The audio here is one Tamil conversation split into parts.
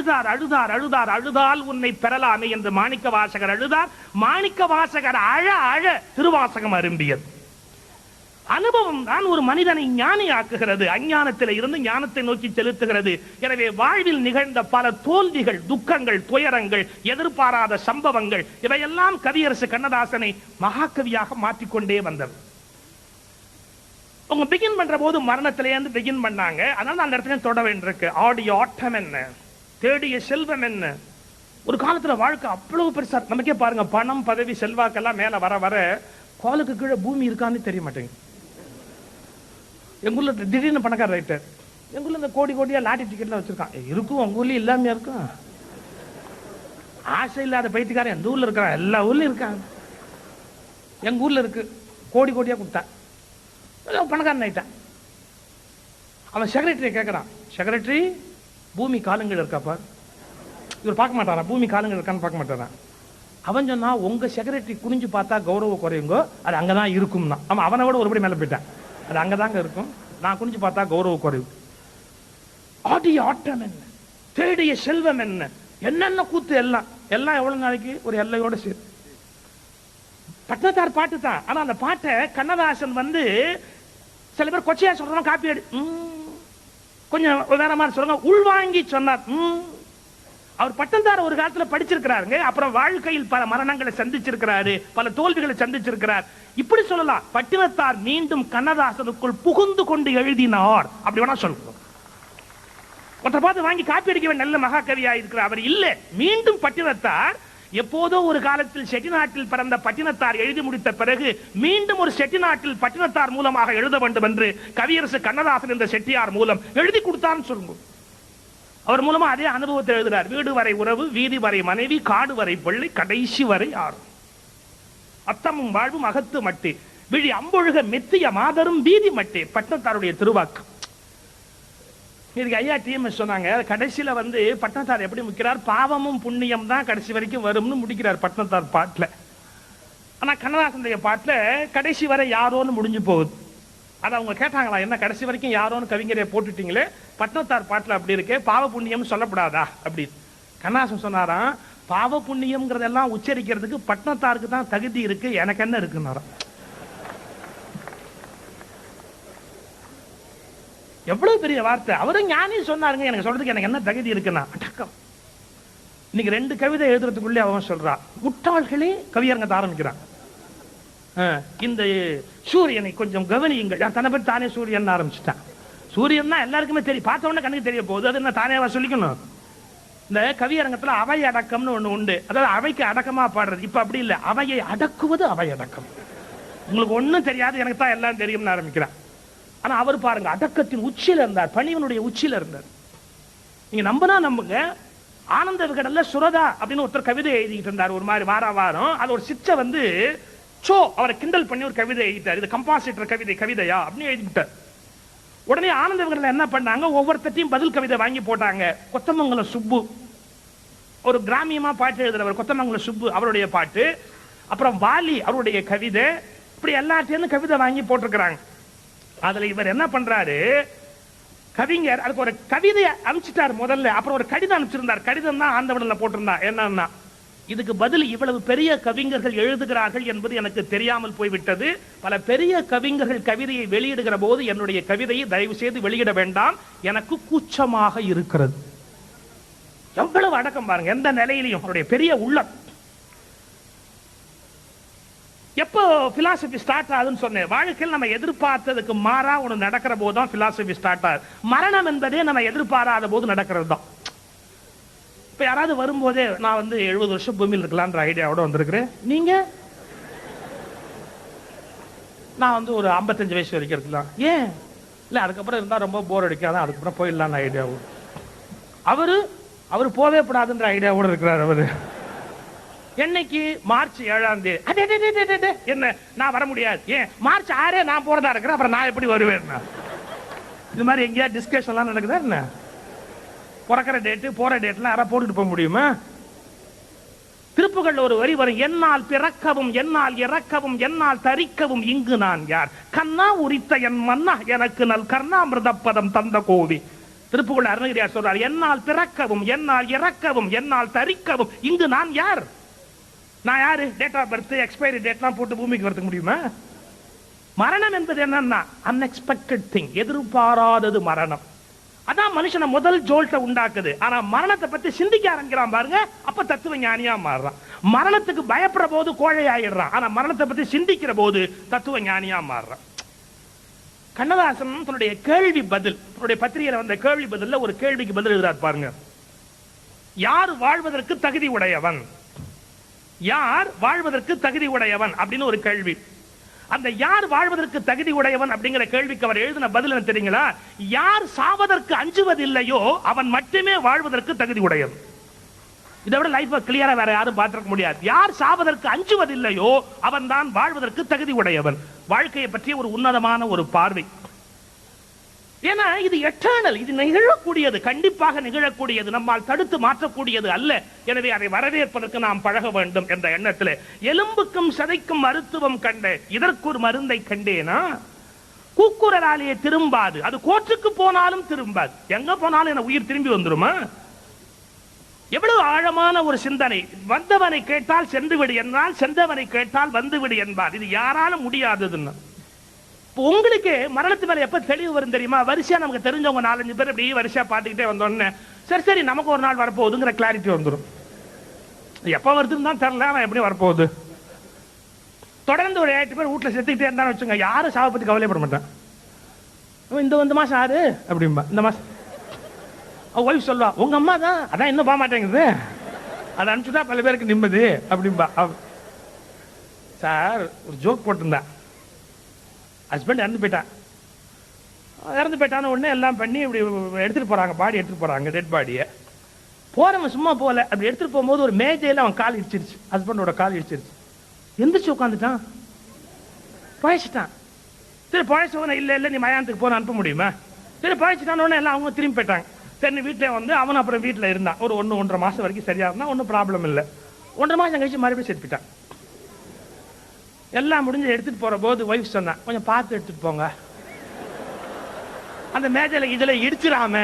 அழுதார் அழுதார் அழுதார். அழுதால் உன்னை பெறலாமே என்று மாணிக்க வாசகர் அழுதார். மாணிக்க வாசகர் அழ அழ திருவாசகம் அரும்பியது. அனுபவம் தான் ஒரு மனிதனை ஞானி ஆக்குகிறது, அஞ்ஞானத்தில் இருந்து ஞானத்தை நோக்கி செலுத்துகிறது. எனவே வாழ்வில் நிகழ்ந்த பல தோல்விகள், துக்கங்கள், துயரங்கள், எதிர்பாராத சம்பவங்கள் இவையெல்லாம் கவியரசு கண்ணதாசனை மகாகவியாக மாற்றிக்கொண்டே வந்தது. அவங்க பிகின் பண்ற போது மரணத்திலேருந்து பிகின் பண்ணாங்க. அதனால அந்த இடத்துல தொட வேண்டியிருக்கு. ஆடிய ஆட்டம் என்ன, தேடிய செல்வம் என்ன. ஒரு காலத்துல வாழ்க்கை அவ்வளவு பெருசா. நமக்கே பாருங்க, பணம் பதவி செல்வாக்கெல்லாம் மேல வர வர காலுக்கு கீழே பூமி இருக்கான்னு தெரிய மாட்டேங்குது. எங்க ஊர்ல திடீர்னு பணக்கார ரைட்டர், எங்க ஊர்ல இந்த கோடி கோடியா லாட்டரி டிக்கெட்லாம் வச்சிருக்கான். இருக்கும், உங்க ஊர்லயும் இல்லாம இருக்கும். ஆசை இல்லாத பைத்தியக்காரன் எந்த ஊர்ல இருக்கிறான்? எல்லா ஊர்லயும் இருக்காங்க. எங்க ஊர்ல இருக்கு, கோடி கோடியா கொடுத்தான், பணக்காரன் ஆயிட்டான். அவன் செக்ரட்டரியை கேட்கறான், செக்ரட்டரி பூமி காலங்கள் இருக்காப்பா. இவர் பார்க்க மாட்டாரா, பூமி காலங்கள் இருக்கான்னு பார்க்க மாட்டாரான். அவன் சொன்னா, உங்க செக்ரட்டரி குனிஞ்சு பார்த்தா கௌரவ குறையுங்கோ, அது அங்கதான் இருக்கும்னா. அவன் அவனை விட ஒருபடி மேல போயிட்டான். அது அங்கதாங்க இருக்கும், நான் குனிஞ்சு பார்த்தா கௌரவ குறைவு. ஆடிய ஆட்டம் என்ன, தேடிய செல்வம் என்ன, என்னென்ன கூத்து எல்லாம் எல்லாம் எவ்வளவு நாளைக்கு ஒரு எல்லையோட சேரு. பட்டணத்தார் பாட்டு தான். ஆனா அந்த பாட்டை கண்ணதாசன் சில பேர் கொச்சையா சொல்றோம், காப்பி அடி கொஞ்சம் வேற மாதிரி சொல்றாங்க, உள்வாங்கி சொன்னார். அவர் பட்டணத்தார் ஒரு காலத்துல படிச்சிருக்கிறாருங்க. அப்புறம் வாழ்க்கையில் பல மரணங்களை சந்திச்சிருக்கிறாரு, பல தோல்விகளை சந்திச்சிருக்கிறார். இப்படி சொல்லலாம், பட்டினத்தார் மீண்டும் கண்ணதாசனுக்குள் புகுந்து கொண்டு எழுதினார் அப்படி வேணா சொல்லுவோம். ஒருத்தர் பார்த்து வாங்கி காப்பி அடிக்க நல்ல மகாகவியா இருக்கிறார் அவர் இல்ல. மீண்டும் பட்டினத்தார் எப்போதோ ஒரு காலத்தில் செட்டிநாட்டில் பிறந்த பட்டினத்தார் எழுதி முடித்த பிறகு மீண்டும் ஒரு செட்டிநாட்டில் பட்டினத்தார் மூலமாக எழுத வேண்டும் என்று கவியரசு கண்ணதாசன் என்ற செட்டியார் மூலம் எழுதி கொடுத்தான்னு சொல்லுங்க. அவர் மூலமா அதே அனுபவத்தை எழுதுறார். வீடு வரை உறவு, வீதி வரை மனைவி, காடு வரை பிள்ளை, கடைசி வரை ஆறு, அத்தமும் வாழ்வும் அகத்து மட்டே, விழி அம்பொழுக மெத்திய மாதரும் வீதி மட்டே. பட்டணத்தாருடைய திருவாக்கு. இதுக்கு ஐயா டிஎம்எஸ் சொன்னாங்க, கடைசியில பட்டணத்தார் எப்படி முடிக்கிறார், பாவமும் புண்ணியம் தான் கடைசி வரைக்கும் வரும்னு முடிக்கிறார் பட்டணத்தார் பாட்டுல. ஆனா கண்ணதாசனுடைய பாட்டுல கடைசி வரை யாரோன்னு முடிஞ்சு போகுது. அதை அவங்க கேட்டாங்களா, என்ன கடைசி வரைக்கும் யாரோன்னு கவிஞரை போட்டுட்டீங்களே, பட்டணத்தார் பாட்டுல அப்படி இருக்கே, பாவ புண்ணியம் சொல்லப்படாதா அப்படின்னு. கண்ணதாசன் சொன்னாராம், பாவ புண்ணியம்ங்கிறதெல்லாம் உச்சரிக்கிறதுக்கு பட்டணத்தாருக்கு தான் தகுதி இருக்கு, எனக்கு என்ன இருக்குன்னாராம். எவ்வளவு பெரிய வார்த்தை. அவரும் ஞானி சொன்னாருங்க, எனக்கு சொல்றதுக்கு எனக்கு என்ன தகுதி இருக்குன்னா அடக்கம். இன்னைக்கு 2 கவிதை எழுதுறதுக்குள்ளே அவன் சொல்றான், முட்டாள்களே கவியரங்கத்தை ஆரம்பிக்கிறான். இந்த சூரியனை கொஞ்சம் கவனியுங்கள். தன்னை பற்றி தானே சூரியன் ஆரம்பிச்சுட்டான். சூரியன் தான் எல்லாருக்குமே தெரியும், பார்த்த உடனே கண்ணுக்கு தெரிய போகுது. அது என்ன தானேவா சொல்லிக்கணும்? இந்த கவியரங்கத்துல அவை அடக்கம்னு ஒண்ணு உண்டு. அதாவது அவைக்கு அடக்கமா பாடுறது. இப்ப அப்படி இல்லை, அவையை அடக்குவது அவை அடக்கம். உங்களுக்கு ஒண்ணும் தெரியாது, எனக்கு தான் எல்லாம் தெரியும்னு ஆரம்பிக்கிறான். ஆனா அவர் பாருங்க, அடக்கத்தின் உச்சியில இருந்தார், பணிவனுடைய உச்சியில இருந்தார். நீங்க நம்பினா நம்புங்க, ஆனந்த விகடன்ல சுரதா அப்படின்னு ஒருத்தர் கவிதை எழுதிட்டு இருந்தார் ஒரு மாதிரி வார வாரம். அது ஒரு சிச்ச சோ அவரை கிண்டல் பண்ணி ஒரு கவிதை எழுதிட்டார். இது கம்பாசிட்டர் கவிதையா அப்படின்னு எழுதிட்டார். உடனே ஆனந்த விகடன்ல என்ன பண்ணாங்க, ஒவ்வொருத்தையும் பதில் கவிதை வாங்கி போட்டாங்க. கொத்தமங்கலம் சுப்பு ஒரு கிராமியமா பாட்டு எழுதுறவர், கொத்தமங்கலம் சுப்பு அவருடைய பாட்டு, அப்புறம் வாலி அவருடைய கவிதை, இப்படி எல்லாத்தையும் கவிதை வாங்கி போட்டிருக்கிறாங்க. அதுல இவர் என்ன பண்றாரு, கவிஞர் அதுக்கு ஒரு கவிதையை அனுப்பிச்சிட்டார் முதல்ல, அப்புறம் ஒரு கடிதம் அனுப்பிச்சிருந்தார். கடிதம் தான் ஆனந்த போட்டிருந்தா என்னன்னா, இதுக்கு பதில் இவ்வளவு பெரிய கவிஞர்கள் எழுதுகிறார்கள் என்பது எனக்கு தெரியாமல் போய்விட்டது. பல பெரிய கவிஞர்கள் கவிதையை வெளியிடுகிற போது என்னுடைய கவிதையை தயவு செய்து வெளியிட வேண்டாம், எனக்கு கூச்சமாக இருக்கிறது. எவ்வளவு அடக்கம் பாருங்க, எந்த நிலையிலையும் அவருடைய பெரிய உள்ளம். எப்போ பிலாசபி ஸ்டார்ட் ஆகுதுன்னு சொன்னேன், வாழ்க்கையில் நம்ம எதிர்பார்த்ததுக்கு மாறா ஒன்று நடக்கிற போது தான் பிலாசபி ஸ்டார்ட் ஆகுது. மரணம் என்பதே நம்ம எதிர்பாராத போது நடக்கிறது தான். இப்ப யாராவது வரும்போதே நான் 70 வருஷம் பூமியில் இருக்கலான்ற ஐடியாவோட வந்திருக்கிறேன், நீங்க நான் ஒரு 55 வயசு வரைக்கும் இருக்கலாம், ஏன் இல்ல அதுக்கப்புறம் இருந்தா ரொம்ப போர் அடிக்காதான், அதுக்கப்புறம் போயிடலாம் ஐடியாவோட. அவரு போவே கூடாதுன்ற ஐடியாவோட இருக்கிறார். அவரு என்னைக்கு மார்ச் 7ஆம் தேதி, என்ன நான் வர முடியாது, ஏன் மார்ச் 6 நான் போறதா இருக்கிறேன், அப்புறம் நான் எப்படி வருவேன்? இது மாதிரி எங்கேயா டிஸ்கஷன் எல்லாம் நடக்குதா என்ன? பிறக்கிற டேட்டு போற டேட்லாம் யாரா போட்டுட்டு போக முடியுமா? திருப்புகள்ல ஒரு வரி வரும், என்னால் பிறக்கவும் என்னால் இறக்கவும் என்னால் தரிக்கவும் இங்கு நான் யார், கண்ணா உரித்த என் மன்னா எனக்கு நல் கர்ணாமிருத பதம் தந்த கோவி. திருப்புகழ் அருணகிரியார் சொல்றார், என்னால் பிறக்கவும் என்னால் இறக்கவும் என்னால் தரிக்கவும் இங்கு நான் யார்? நான் யாரு? டேட் ஆஃப் பர்த் எக்ஸ்பைரி டேட்லாம் போட்டு பூமிக்கு வரதுக்கு முடியுமா? மரணம் என்பது என்னன்னா அன்எக்ஸ்பெக்டட் திங், எதிர்பாராதது மரணம். அதான் மனுஷனை முதல் ஜோல்ட்ட உண்டாக்குது. ஆனா மரணத்தை பத்தி சிந்திக்க ஆரம்பிக்கிறான் பாருங்க, அப்ப தத்துவ ஞானியா மாறுறான். மரணத்துக்கு பயப்படுற போது கோழை ஆயிடுறான், ஆனா மரணத்தை பத்தி சிந்திக்கிற போது தத்துவ ஞானியா மாறுறான். கண்ணதாசன் தன்னுடைய கேள்வி பதில், தன்னுடைய பத்திரிகையில வந்த கேள்வி பதில்ல ஒரு கேள்விக்கு பதில் எழுதுறார் பாருங்க. யார் வாழ்வதற்கு தகுதி உடையவன்? யார் வாழ்வதற்கு தகுதி உடையவன் அப்படின்னு ஒரு கேள்வி. அந்த யார் வாழ்வதற்கு தகுதி உடையவன் அப்படிங்கிற கேள்விக்கு அவர் எழுதின பதில் என்ன தெரியுங்களா? யார் சாவதற்கு அஞ்சுவதில்லையோ அவன் மட்டுமே வாழ்வதற்கு தகுதி உடையவன். இதை விட லைஃப் கிளியரா வேற யாரும் பார்த்திருக்க முடியாது. யார் சாவதற்கு அஞ்சுவதில்லையோ அவன் தான் வாழ்வதற்கு தகுதி உடையவன். வாழ்க்கையை பற்றிய ஒரு உன்னதமான ஒரு பார்வை. ஏன்னா இது எட்டர்னல், இது நிகழக்கூடியது, கண்டிப்பாக நிகழக்கூடியது, நம்மால் தடுத்து மாற்றக்கூடியது அல்ல. எனவே அதை வரவேற்பதற்கு நாம் பழக வேண்டும் என்ற எண்ணத்தில் எலும்புக்கும் சதைக்கும் மருத்துவம் கண்ட இதற்கு ஒரு மருந்தை கண்டேனா, கூக்குரலாலேயே திரும்பாது, அது கோர்ட்டுக்கு போனாலும் திரும்பாது, எங்க போனாலும் என உயிர் திரும்பி வந்துருமா? எவ்வளவு ஆழமான ஒரு சிந்தனை. வந்தவனை கேட்டால் சென்று விடு என்றால், சென்றவனை கேட்டால் வந்து விடு என்பார். இது யாராலும் முடியாததுன்னு. உங்களுக்கு மரணத்து மேல எப்ப தெளிவு வரும் தெரியுமா? வரிசையா நமக்கு தெரிஞ்சவங்க 4-5 பேர் இப்படி வரிசையா பாத்துக்கிட்டே வந்தோன்னு சரி சரி நமக்கு ஒரு நாள் வரப்போகுதுங்கிற கிளாரிட்டி வந்துடும். எப்ப வருதுன்னு தான் தெரியல, அவன் எப்படி வரப்போகுது. தொடர்ந்து ஒரு 8 பேர் வீட்டுல செத்துக்கிட்டே இருந்தான்னு வச்சுங்க, யாரும் சாவை பத்தி கவலைப்பட மாட்டான். இந்த மாசம் யாரு அப்படின்பா, இந்த மாசம் ஒய்ஃப் சொல்லுவா, உங்க அம்மா தான், அதான் இன்னும் போக மாட்டேங்குது, அதை அனுப்பிச்சுட்டா பல பேருக்கு நிம்மதி அப்படின்பா. சார் ஒரு ஜோக் போட்டிருந்தா, ஹஸ்பண்ட் இறந்து போயிட்டான உடனே எல்லாம் பண்ணி இப்படி எடுத்துட்டு போறாங்க, பாடி எடுத்துட்டு போறாங்க, டெட் பாடியை. போறவன் சும்மா போல, அப்படி எடுத்துட்டு போகும்போது ஒரு மேஜையில அவன் கால் இடிச்சிருச்சு, ஹஸ்பண்டோட கால் இடிச்சிருச்சு. எந்திரிச்சு உட்காந்துட்டான், பழச்சிட்டான். சரி பழச்சவன இல்ல நீ மயானத்துக்கு போன அனுப்ப முடியுமா? சரி பழச்சிட்டான உடனே எல்லாம் அவங்க திரும்பி போயிட்டாங்க. சரி வீட்டில் வந்து அவன் அப்புறம் வீட்டில் இருந்தான் ஒரு 1-1.5 மாசம் வரைக்கும் சரியா இருந்தா, ஒன்றும் ப்ராப்ளம் இல்லை. 1.5 மாசம் கழிச்சு மறுபடியும் செத்து போயிட்டான். எல்லாம் முடிஞ்சு எடுத்துட்டு போற போது ஒய்ஃப் சொன்னா, கொஞ்சம் பார்த்து எடுத்துட்டு போங்க, அந்த மேஜையில இதுல இடிச்சிடாம.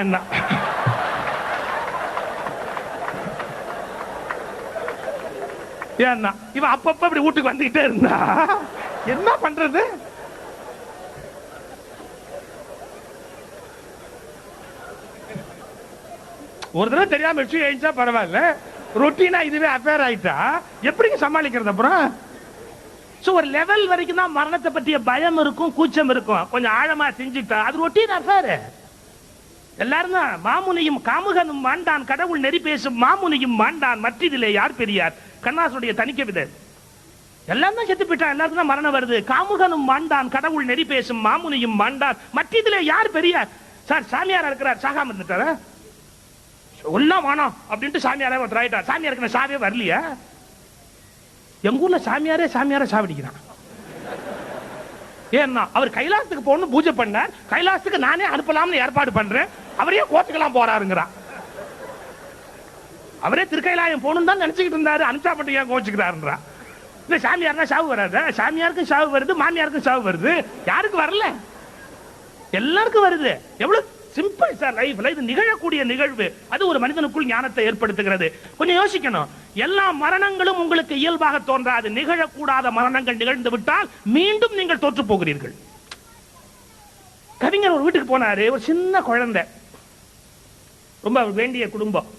ஏன்னா இவன் அப்பப்ப இப்படி வீட்டுக்கு வந்துகிட்டே இருந்தா என்ன பண்றது? ஒரு தடவை தெரியாம விஷயம் எழுந்தா பரவாயில்ல, ரொட்டீனா இதுவே அஃபேர் ஆயிட்டா எப்படிங்க சமாளிக்கிறது? அப்புறம் ஒரு லெவல் வரைக்கும் தான் மரணத்தை பற்றிய பயம் இருக்கும், கூச்சம் இருக்கும். கொஞ்சம் ஆழமா செஞ்சுட்டா அது ரொட்டீன் அஃபேர். எல்லாரும் தான் மாமுனியும் காமுகனும் மாண்டான், கடவுள் நெறி பேசும் மாமுனியும் மாண்டான், மற்றிதிலே யார் பெரியார், கண்ணாசுடைய தணிக்கை வித. எல்லாம் தான் செத்து போயிட்டான், எல்லாருக்கும் தான் மரணம் வருது. காமுகனும் மாண்டான், கடவுள் நெறி பேசும் மாமுனியும் மாண்டான், மற்றிதிலே யார் பெரியார். சார் சாமியார் இருக்கிறார், சாகாம இருந்துட்டாரா? எல்லாம் வானம் அப்படின்ட்டு சாமியாரே ஒருத்தர் ஆயிட்டார். சாமியாருக்கு சாவே வரலையா? எங்க ஊர்ல சாமியாரே சாவடிக்கிறான். ஏன்னா அவர் கைலாசத்துக்கு போகணும் பூஜை பண்ணார், கைலாசத்துக்கு நானே அனுப்பலாம்னு ஏற்பாடு பண்றேன், அவரே கோர்ட்டுக்கெல்லாம் போறாருங்கிறான். அவரே திருக்கைலாயம் போகணும் தான் நினைச்சுக்கிட்டு இருந்தாரு, அனுப்பிச்சா மட்டும் ஏன் கோச்சுக்கிறாருன்றா. இல்ல சாமியார்னா சாவு வராது, சாமியாருக்கும் சாவு வருது, மாமியாருக்கும் சாவு வருது, யாருக்கு வரல? எல்லாருக்கும் வருது. எவ்வளவு சிம்பிள் சார் லைஃப்ல. இது நிகழக்கூடிய நிகழ்வு, அது ஒரு மனிதனுக்குள் ஞானத்தை ஏற்படுத்துகிறது. கொஞ்சம் யோசிக்கணும். எல்லா மரணங்களும் உங்களுக்கு இயல்பாக தோன்றாது. நிகழக்கூடாத மரணங்கள் நிகழ்ந்து விட்டால் மீண்டும் நீங்கள் தோற்று போகிறீர்கள். கவிஞர் ஒரு வீட்டுக்கு போனாரு, ஒரு சின்ன குழந்தை, ரொம்ப வேண்டிய குடும்பம்.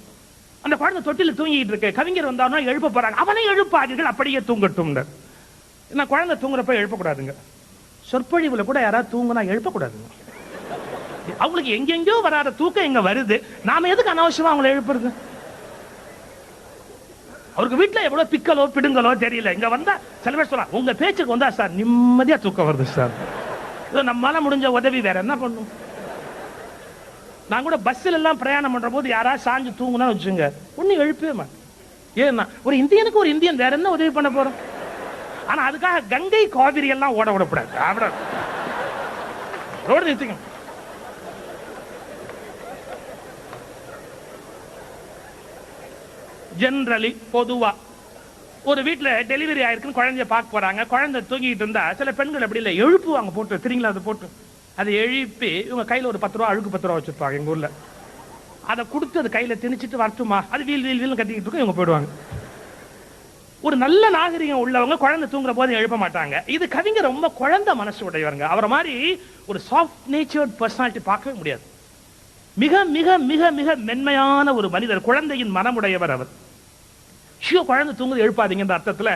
அந்த குழந்தை தொட்டில தூங்கிட்டு இருக்கு. கவிஞர் வந்தாருன்னா எழுப்ப போறாங்க. அவனை எழுப்பாதீர்கள், அப்படியே தூங்கட்டும். குழந்தை தூங்குறப்ப எழுப்பக்கூடாதுங்க. சொற்பொழிவுல கூட யாராவது தூங்குனா எழுப்பக்கூடாதுங்க. அவங்களுக்கு எங்கெங்கோ வராத தூக்கம் எங்க வருது, நாம எதுக்கு அனாவசியமா அவங்களை எழுப்புறது? அவருக்கு வீட்டுல எவ்வளவு பிக்கலோ பிடுங்கலோ தெரியல. இங்க வந்தா சில பேர் சொல்றாங்க, உங்க பேச்சுக்கு வந்தா சார் நிம்மதியா தூக்கம் வருது சார். நம்மளால முடிஞ்ச உதவி வேற என்ன பண்ணும்? நான் கூட பஸ்ல எல்லாம் பிரயாணம் பண்ற போது யாராவது சாஞ்சு தூங்குனா வச்சுங்க, ஒண்ணு எழுப்பவே மாட்டேன். ஏன்னா ஒரு இந்தியனுக்கு ஒரு இந்தியன் வேற என்ன உதவி பண்ண போறோம்? ஆனா அதுக்காக கங்கை காவிரி எல்லாம் ஓட விடக்கூடாது. ரோடு நிறுத்திங்க. ஜெனரலி பொதுவா ஒரு வீட்டுல டெலிவரி ஆயிருக்குன்னு குழந்தைய பார்க்க போறாங்க. குழந்தை தூங்கிட்டு இருந்தா சில பெண்கள் அப்படி இல்லை, எழுப்புவாங்க போட்டு, தெரியுங்களா? அதை போட்டு அதை எழுப்பி இவங்க கையில ஒரு 10 ரூபா, அழுக்கு 10 ரூபா வச்சிருப்பாங்க. எங்க ஊர்ல அதை கொடுத்து அது கையில திணிச்சிட்டு வரட்டுமா, அது வீல் வீல் வீல் கத்திக்கிட்டு இருக்கும், இவங்க போயிடுவாங்க. ஒரு நல்ல நாகரிகம் உள்ளவங்க குழந்தை தூங்குற போது எழுப்ப மாட்டாங்க. இது கவிஞர் ரொம்ப குழந்தை மனசு உடையவங்க. அவரை மாதிரி ஒரு சாஃப்ட் நேச்சர்ட் பர்சனாலிட்டி பார்க்கவே முடியாது. மிக மிக மிக மிக மென்மையான ஒரு மனிதர், குழந்தையின் மனமுடையவர் அவர். ஷியோ குழந்தை தூங்குது எழுப்பாதீங்க அர்த்தத்துல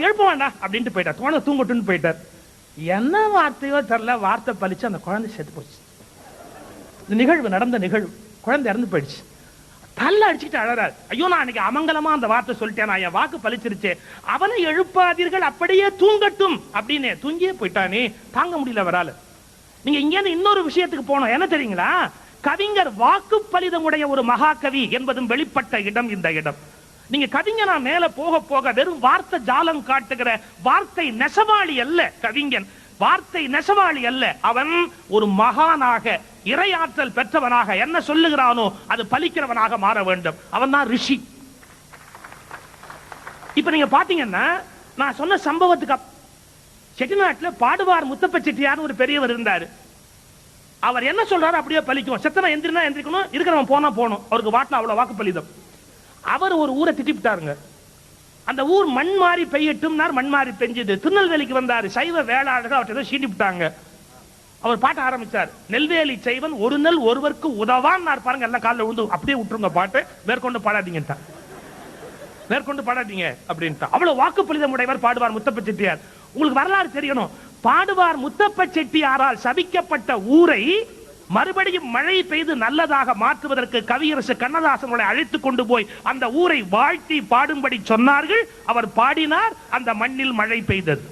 எழுப்ப வேண்டாம் அப்படின்ட்டு போயிட்டார். குழந்தை தூங்கட்டுன்னு போயிட்டார். என்ன வார்த்தையோ தெரியல, வார்த்தை பழிச்சு அந்த குழந்தை செத்து போச்சு. நிகழ்வு நடந்த நிகழ்வு, குழந்தை இறந்து போயிடுச்சு. தள்ள அடிச்சுட்டு அழறாரு. ஐயோ நான் அன்னைக்கு அமங்கலமா அந்த வார்த்தை சொல்லிட்டேன், நான் என் வாக்கு பழிச்சிருச்சு, அவனை எழுப்பாதீர்கள் அப்படியே தூங்கட்டும் அப்படின்னு. தூங்கியே போயிட்டானே, தாங்க முடியல அவரால். நீங்க இங்க இன்னொரு விஷயத்துக்கு போனோம். என்ன தெரியுங்களா, கவிஞர் வாக்கு பலிதமுடைய ஒரு மகாகவி என்பதும் வெளிப்பட்ட இடம் இந்த இடம். நீங்க கவிஞனா மேல போக போக வெறும் வார்த்தை ஜாலம் காட்டுகிற வார்த்தை நெசவாளி அல்ல கவிஞன். வார்த்தை நெசவாளி அல்ல, அவன் ஒரு மகானாக இறையாற்றல் பெற்றவனாக என்ன சொல்லுகிறானோ அது பலிக்கிறவனாக மாற வேண்டும். அவன் தான் ரிஷி. இப்ப நீங்க பாத்தீங்கன்னா நான் சொன்ன சம்பவத்துக்கு செட்டிநாட்டில் பாடுவார் முத்தப்ப செட்டியார் ஒரு பெரியவர் இருந்தாரு. அவர் என்ன சொல்றாரு அப்படியே பலிக்கும். செத்தனை எந்திரினா எந்திரிக்கணும், இருக்கிறவன் போனா போகணும். அவருக்கு வாட்டில் அவ்வளவு வாக்கு பலிதம். அவர் ஒரு ஊரை திட்டிவிட்டாருங்க. அந்த ஊர் மண் மாறி பெய்யட்டும், மண் மாறி பெஞ்சது. திருநெல்வேலிக்கு வந்தாரு. சைவ வேளாளர்கள் அவற்றை சீண்டி விட்டாங்க. அவர் பாட்ட ஆரம்பிச்சார். நெல்வேலி செய்வன் ஒரு நெல் ஒருவருக்கு உதவான் பாருங்க. எல்லாம் காலில் விழுந்து அப்படியே விட்டுருங்க பாட்டு, மேற்கொண்டு பாடாதீங்க, மேற்கொண்டு பாடாதீங்க அப்படின்ட்டு. அவ்வளவு வாக்குப்பளிதம் உடையவர் பாடுவார் முத்தப்ப செட்டியார். உங்களுக்கு வரலாறு தெரியணும். பாடுவார் முத்தப்ப செட்டியாரால் சபிக்கப்பட்ட ஊரை மறுபடியும் மழை பெய்து நல்லதாக மாற்றுவதற்கு கவியரசு கண்ணதாசனை அழைத்துக் கொண்டு போய் அந்த ஊரை வாழ்த்தி பாடும்படி சொன்னார்கள். அவர் பாடினார், அந்த மண்ணில் மழை பெய்தது.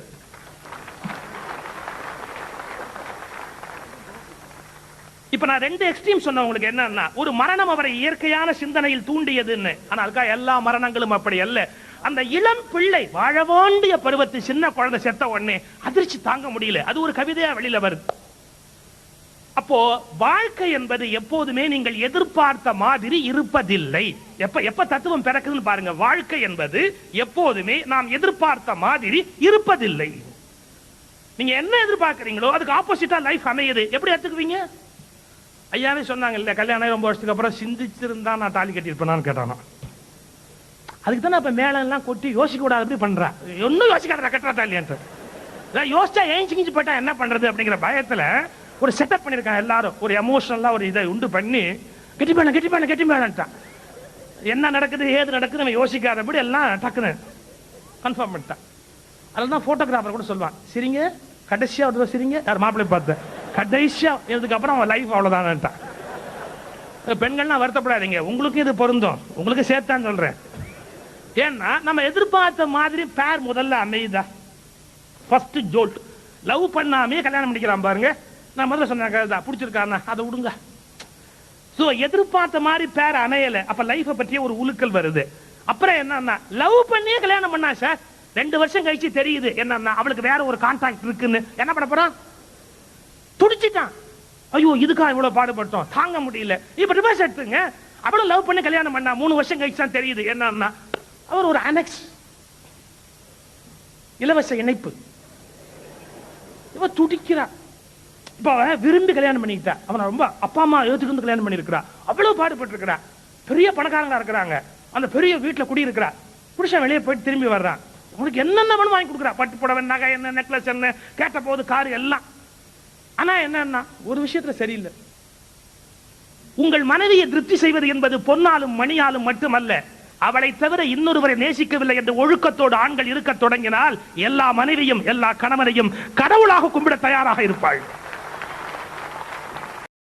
இப்ப நான் ரெண்டு எக்ஸ்ட்ரீம் சொன்ன உங்களுக்கு என்னன்னா, ஒரு மரணம் அவரை இயற்கையான சிந்தனையில் தூண்டியதுன்னு. ஆனால் எல்லா மரணங்களும் அப்படி அல்ல. அந்த இளம் பிள்ளை வாழ வேண்டிய பருவத்து சின்ன குழந்தை செத்த உடனே அதிர்ச்சி தாங்க முடியல, அது ஒரு கவிதையா வெளியில வருது. அப்போ வாழ்க்கை என்பது எப்போதுமே நீங்கள் எதிர்பார்த்த மாதிரி இருப்பதில்லை. எப்ப தத்துவம் பிறக்குதுன்னு பாருங்க. வாழ்க்கை என்பது எப்போதுமே நாம் எதிர்பார்த்த மாதிரி இருப்பதில்லை. நீங்க என்ன எதிர்பார்க்கிறீங்களோ அதுக்கு ஆப்போசிட்டா லைஃப் அமையுது. எப்படி எடுத்துக்குவீங்க? ஐயாவே சொன்னாங்க இல்ல, கல்யாணம் ரொம்ப வருஷத்துக்கு அப்புறம் சிந்திச்சிருந்தா நான் தாலி கட்டியிருப்பேனான்னு கேட்டானா. அதுக்கு தானே இப்ப மேல எல்லாம் கொட்டி யோசிக்க கூடாது. எப்படி பண்றா, ஒன்னும் யோசிக்காத கட்டுறா தாலியான்ட்டு. யோசிச்சா ஏஞ்சிக்கிஞ்சு போயிட்டா என்ன பண்றது அப்படிங்கிற பயத்துல ஒரு செட்டப் பண்ணிருக்காங்க எல்லாரும். ஒரு எமோஷனலா ஒரு இதை உண்டு பண்ணி கெட்டிப்பான என்ன நடக்குது ஏது நடக்குது நம்ம யோசிக்காதபடி எல்லாம் டக்குன்னு கன்ஃபார்ம் பண்ணிட்டான். அதுதான் போட்டோகிராஃபர் கூட சொல்லுவான், சிரிங்க கடைசியா ஒரு சிரிங்க, யார் மாப்பிள்ளை பார்த்த கடைசியா இதுக்கப்புறம் அவன் லைஃப் அவ்வளவுதான். பெண்கள்லாம் வருத்தப்படாதீங்க, உங்களுக்கும் இது பொருந்தும், உங்களுக்கு சேர்த்தான்னு சொல்றேன். ஏன்னா நம்ம எதிர்பார்த்த மாதிரி பேர் முதல்ல அமையுதா. First jolt. லவ் பண்ணாமே கல்யாணம் பண்ணிக்கிறான் பாருங்க. நான் முதல்ல சொன்ன பிடிச்சிருக்காருன்னா அதை விடுங்க. சோ எதிர்பார்த்த மாதிரி பேர் அமையல, அப்ப லைஃப் பற்றிய ஒரு உலுக்கல் வருது. அப்புறம் என்னன்னா, லவ் பண்ணியே கல்யாணம் பண்ணா சார், 2 வருஷம் கழிச்சு தெரியுது என்னன்னா அவளுக்கு வேற ஒரு கான்டாக்ட் இருக்குன்னு. என்ன பண்ண போறான்? துடிச்சிட்டான். ஐயோ இதுக்கா இவ்வளவு பாடுபட்டோம், தாங்க முடியல. இப்ப ரிவர்ஸ் எடுத்துங்க. அவளும் லவ் பண்ணி கல்யாணம் பண்ணா 3 வருஷம் கழிச்சு தான் தெரியுது என்னன்னா அவர் ஒரு அனெக்ஸ், இலவச இணைப்பு. இவ துடிக்கிறா. இப்ப விரும்பி கல்யாணம் பண்ணிக்கிட்டா. அவனை ரொம்ப அப்பா அம்மா எழுத்துக்கு கல்யாணம் பண்ணிருக்கிறா. அவ்வளவு பாடுபட்டு இருக்கிறா. பெரிய பணக்காரங்களா இருக்கிறாங்க. அந்த பெரிய வீட்டுல குடி இருக்கிறா. புருஷன் வெளியே போயிட்டு திரும்பி வர்றான். அவனுக்கு என்னென்ன வேணும் வாங்கி கொடுக்குறா. பட்டு புடவை, நகை, என்ன நெக்லஸ், என்ன கேட்ட போது காரு எல்லாம். ஆனா என்னன்னா ஒரு விஷயத்துல சரியில்லை. உங்கள் மனைவியை திருப்தி செய்வது என்பது பொன்னாலும் மணியாலும் மட்டுமல்ல, அவளை தவிர இன்னொருவரை நேசிக்கவில்லை என்று ஒழுக்கத்தோடு ஆண்கள் இருக்க தொடங்கினால் எல்லா மனைவியும் எல்லா கணவனையும் கடவுளாக கும்பிட தயாராக இருப்பாள்.